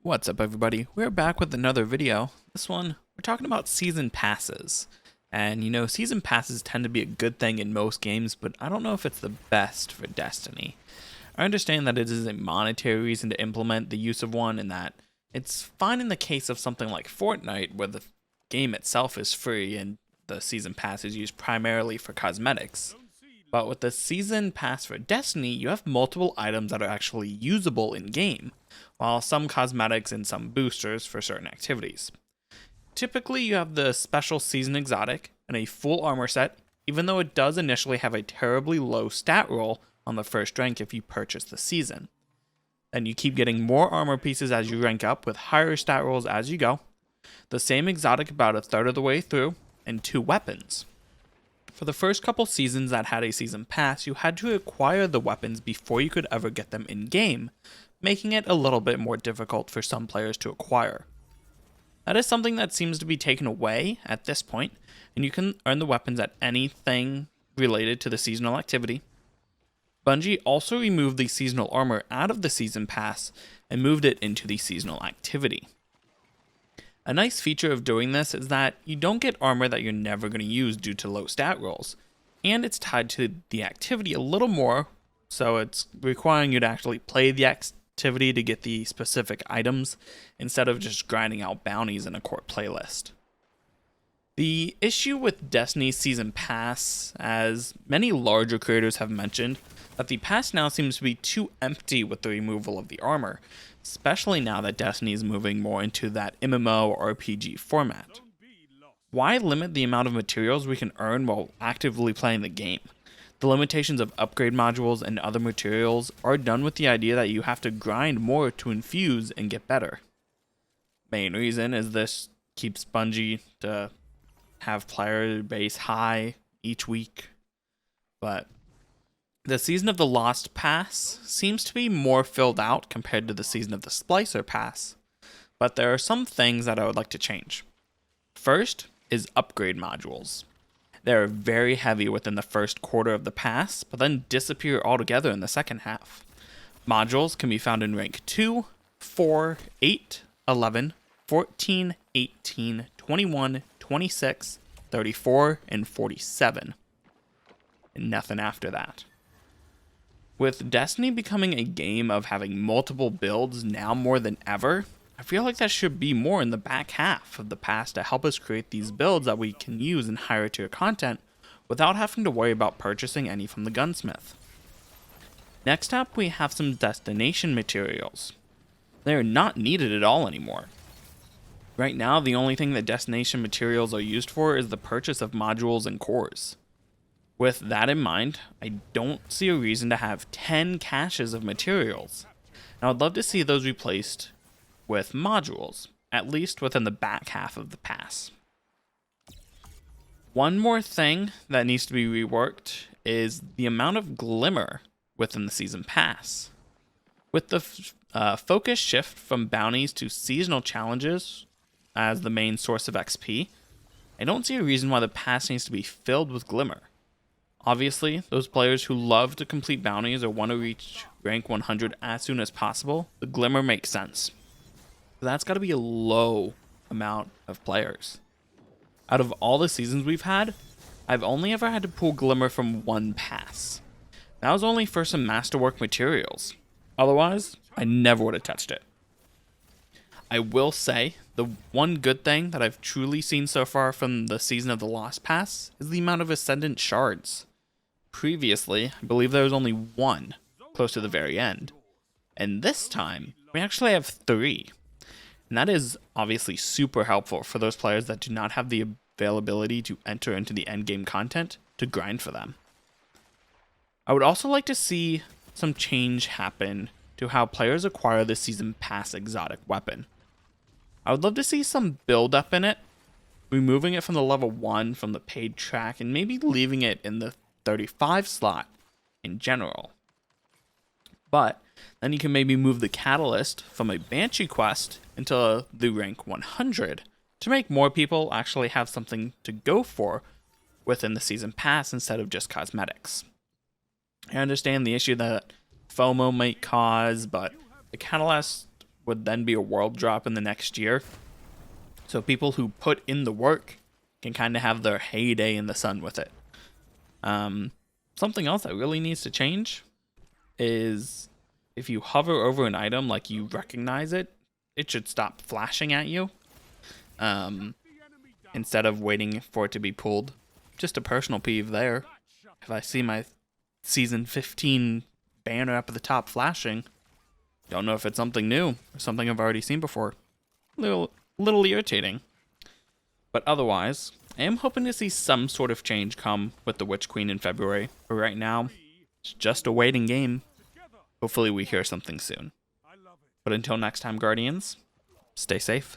What's up, everybody? We're back with another video. This one, we're talking about season passes. And season passes tend to be a good thing in most games, but I don't know if it's the best for Destiny. I understand that it is a monetary reason to implement the use of one, and that it's fine in the case of something like Fortnite, where the game itself is free and the season pass is used primarily for cosmetics. But with the season pass for Destiny, you have multiple items that are actually usable in game, while some cosmetics and some boosters for certain activities. Typically, you have the special season exotic and a full armor set, even though it does initially have a terribly low stat roll on the first rank if you purchase the season. Then you keep getting more armor pieces as you rank up with higher stat rolls as you go, the same exotic about a third of the way through, and 2 weapons. For the first couple seasons that had a season pass, you had to acquire the weapons before you could ever get them in game, making it a little bit more difficult for some players to acquire. That is something that seems to be taken away at this point, and you can earn the weapons at anything related to the seasonal activity. Bungie also removed the seasonal armor out of the season pass and moved it into the seasonal activity. A nice feature of doing this is that you don't get armor that you're never going to use due to low stat rolls, and it's tied to the activity a little more, so it's requiring you to actually play the activity to get the specific items instead of just grinding out bounties in a core playlist. The issue with Destiny's Season Pass, as many larger creators have mentioned, that the pass now seems to be too empty with the removal of the armor, especially now that Destiny is moving more into that MMO RPG format. Why limit the amount of materials we can earn while actively playing the game? The limitations of upgrade modules and other materials are done with the idea that you have to grind more to infuse and get better. Main reason is this keeps Bungie to have player base high each week, but the Season of the Lost Pass seems to be more filled out compared to the Season of the Splicer Pass, but there are some things that I would like to change. First is upgrade modules. They are very heavy within the first quarter of the pass, but then disappear altogether in the second half. Modules can be found in rank 2, 4, 8, 11, 14, 18, 21, 26, 34, and 47. And nothing after that. With Destiny becoming a game of having multiple builds now more than ever, I feel like that should be more in the back half of the pass to help us create these builds that we can use in higher tier content without having to worry about purchasing any from the gunsmith. Next up, we have some destination materials. They are not needed at all anymore. Right now, the only thing that destination materials are used for is the purchase of modules and cores. With that in mind, I don't see a reason to have 10 caches of materials. Now, I'd love to see those replaced with modules, at least within the back half of the pass. One more thing that needs to be reworked is the amount of glimmer within the season pass. With the focus shift from bounties to seasonal challenges as the main source of XP, I don't see a reason why the pass needs to be filled with glimmer. Obviously, those players who love to complete bounties or want to reach rank 100 as soon as possible, the glimmer makes sense. But that's got to be a low amount of players. Out of all the seasons we've had, I've only ever had to pull glimmer from one pass. That was only for some masterwork materials. Otherwise, I never would have touched it. I will say, the one good thing that I've truly seen so far from the Season of the Lost Pass is the amount of Ascendant shards. Previously, I believe there was only one, close to the very end. And this time, we actually have 3. And that is obviously super helpful for those players that do not have the availability to enter into the endgame content to grind for them. I would also like to see some change happen to how players acquire the Season Pass exotic weapon. I would love to see some build up in it, removing it from the level 1 from the paid track and maybe leaving it in the 35 slot in general. But then you can maybe move the catalyst from a Banshee quest into the rank 100 to make more people actually have something to go for within the season pass instead of just cosmetics. I understand the issue that FOMO might cause, but the catalyst would then be a world drop in the next year. So people who put in the work can kind of have their heyday in the sun with it. Something else that really needs to change is if you hover over an item like you recognize it, it should stop flashing at you instead of waiting for it to be pulled. Just a personal peeve there. If I see my season 15 banner up at the top flashing, don't know if it's something new or something I've already seen before. Little irritating. But otherwise, I am hoping to see some sort of change come with the Witch Queen in February. But right now, it's just a waiting game. Hopefully we hear something soon. But until next time, Guardians, stay safe.